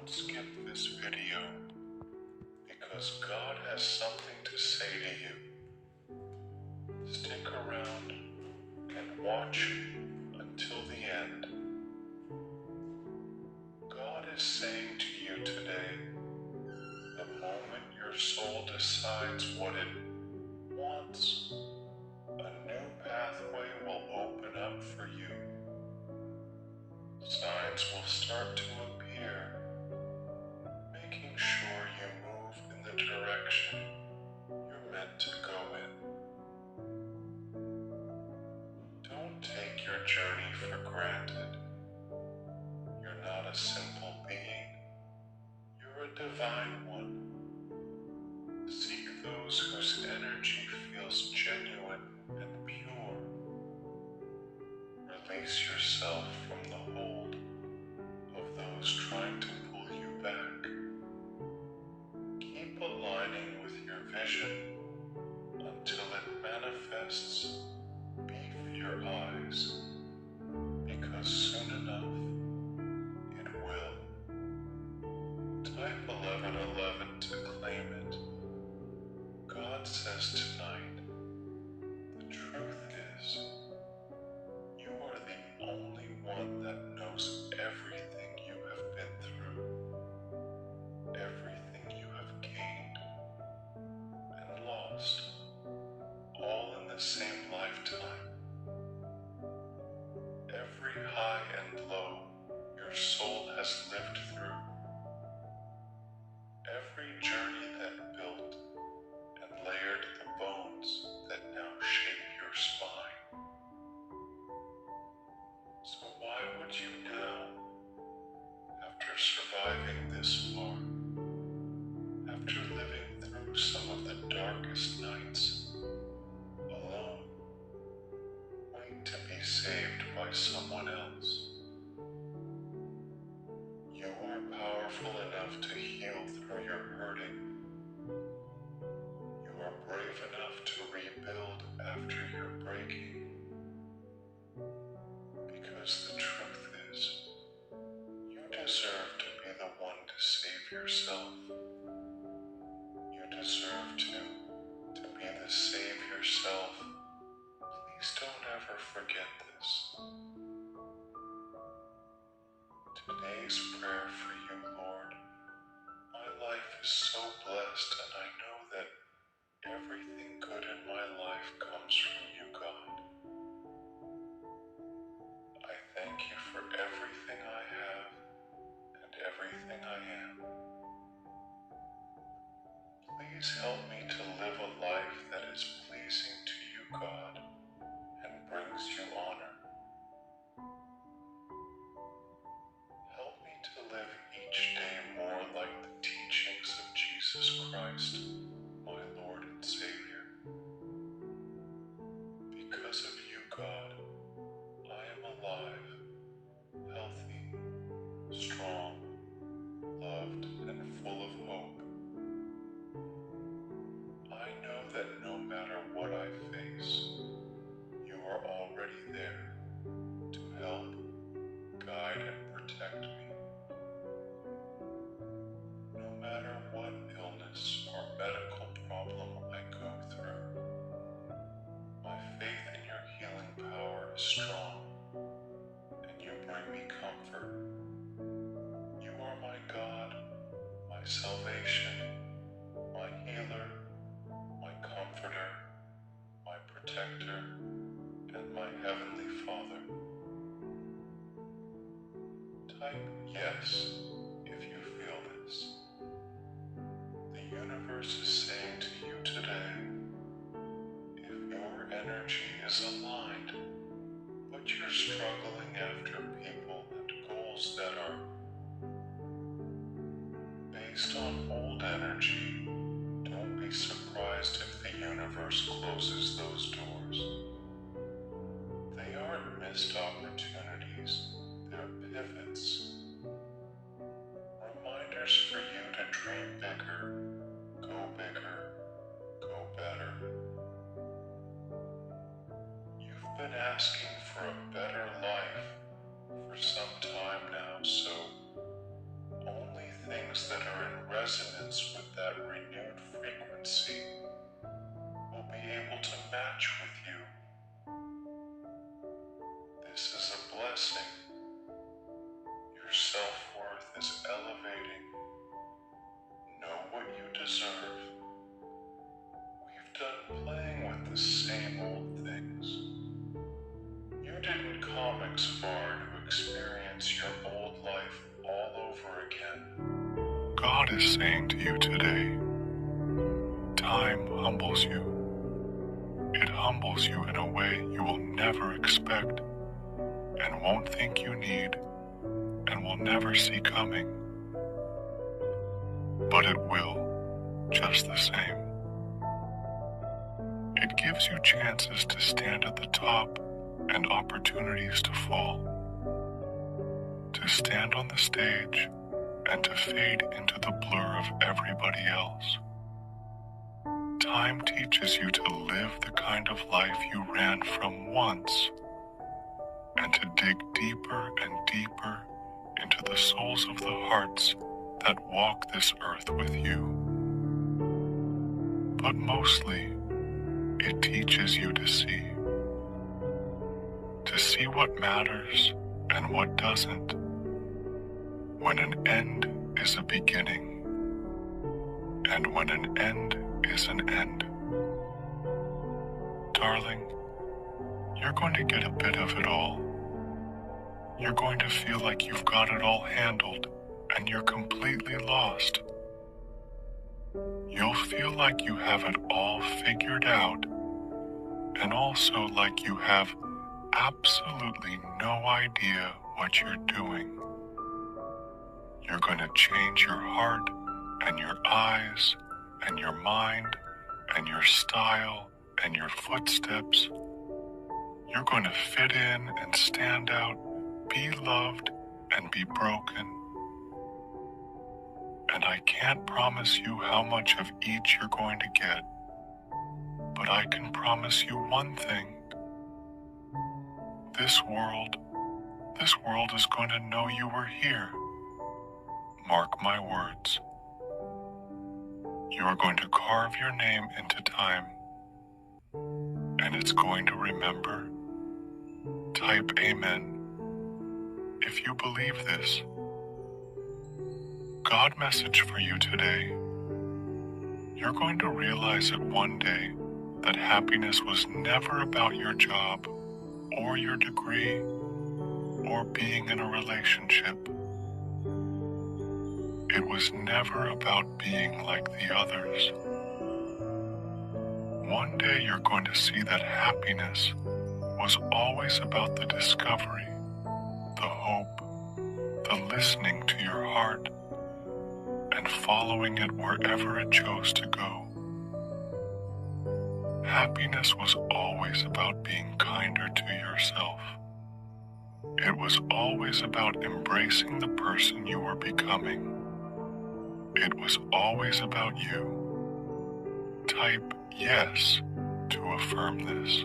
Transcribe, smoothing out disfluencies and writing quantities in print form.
Don't skip this video because God has something to say to you. Stick around and watch until the end. God is saying to you today, the moment your soul decides what it wants, a new pathway will open up for you. Signs will start to appear, making sure you move in the direction you're meant to go in. Don't take your journey for granted. You're not a simple being. You're a divine one. Seek those whose energy feels genuine and pure. Release yourself from the hold of those trying to pull you back. Keep aligning with your vision until it manifests beneath your eyes, because soon enough it will. Type 1111 to claim it. God says tonight, the truth is, you are the only one that knows everything you have been through, everything you have gained and lost, all in the same lifetime. Every high and low your soul has lived through, every journey that built and layered the bones that now shape your spine. So why would you now, after surviving this far, after living through some of the darkest nights alone, wait to be saved by someone else? You are powerful enough to heal through your hurting. You are brave enough to rebuild after your breaking. Because the truth is, you deserve to be the one to save yourself. You deserve to be the Savior self. Please don't ever forget this. Today's prayer for you, Lord. My life is so blessed, and I know that everything good in my life comes from you, God. I thank you for everything I have and everything I am. Please help me to live a life that is pleasing to you, God, and brings you honor. Help me to live each day more like the teachings of Jesus Christ, my Lord and Savior. Because of you, God, I am alive, healthy, strong, loved, and full of hope. I know that no matter what I face, you are already there to help, guide, and protect me. No matter what illness or medical problem I go through, my faith in your healing power is strong, and you bring me comfort. You are my God, my salvation, my healer, my comforter, my protector, and my heavenly Father. Type yes if you feel this. The universe is saying to you today, if your energy is aligned, but you're struggling after people and goals that are based on old energy, don't be surprised if the universe closes those doors. They aren't missed opportunities, they're pivots. Reminders for you to dream bigger, go better. You've been asking for a better life for some time now, so only blessing. Your self-worth is elevating. Know what you deserve. We've done playing with the same old things. You didn't come as far to experience your old life all over again. God is saying to you today, time humbles you. It humbles you in a way you will never expect and won't think you need and will never see coming. But it will, just the same. It gives you chances to stand at the top and opportunities to fall, to stand on the stage and to fade into the blur of everybody else. Time teaches you to live the kind of life you ran from once, and to dig deeper and deeper into the souls of the hearts that walk this earth with you. But mostly, it teaches you to see what matters and what doesn't, when an end is a beginning, and when an end is an end. Darling, you're going to get a bit of it all. You're going to feel like you've got it all handled and you're completely lost. You'll feel like you have it all figured out, and also like you have absolutely no idea what you're doing. You're going to change your heart and your eyes and your mind and your style and your footsteps. You're going to fit in and stand out, be loved and be broken. And I can't promise you how much of each you're going to get, but I can promise you one thing. This world is going to know you were here. Mark my words. You are going to carve your name into time, and it's going to remember. Type amen if you believe this. God message for you today. You're going to realize it one day that happiness was never about your job or your degree or being in a relationship. It was never about being like the others. One day you're going to see that happiness was always about the discovery, the hope, the listening to your heart, and following it wherever it chose to go. Happiness was always about being kinder to yourself. It was always about embracing the person you were becoming. It was always about you. Type yes to affirm this.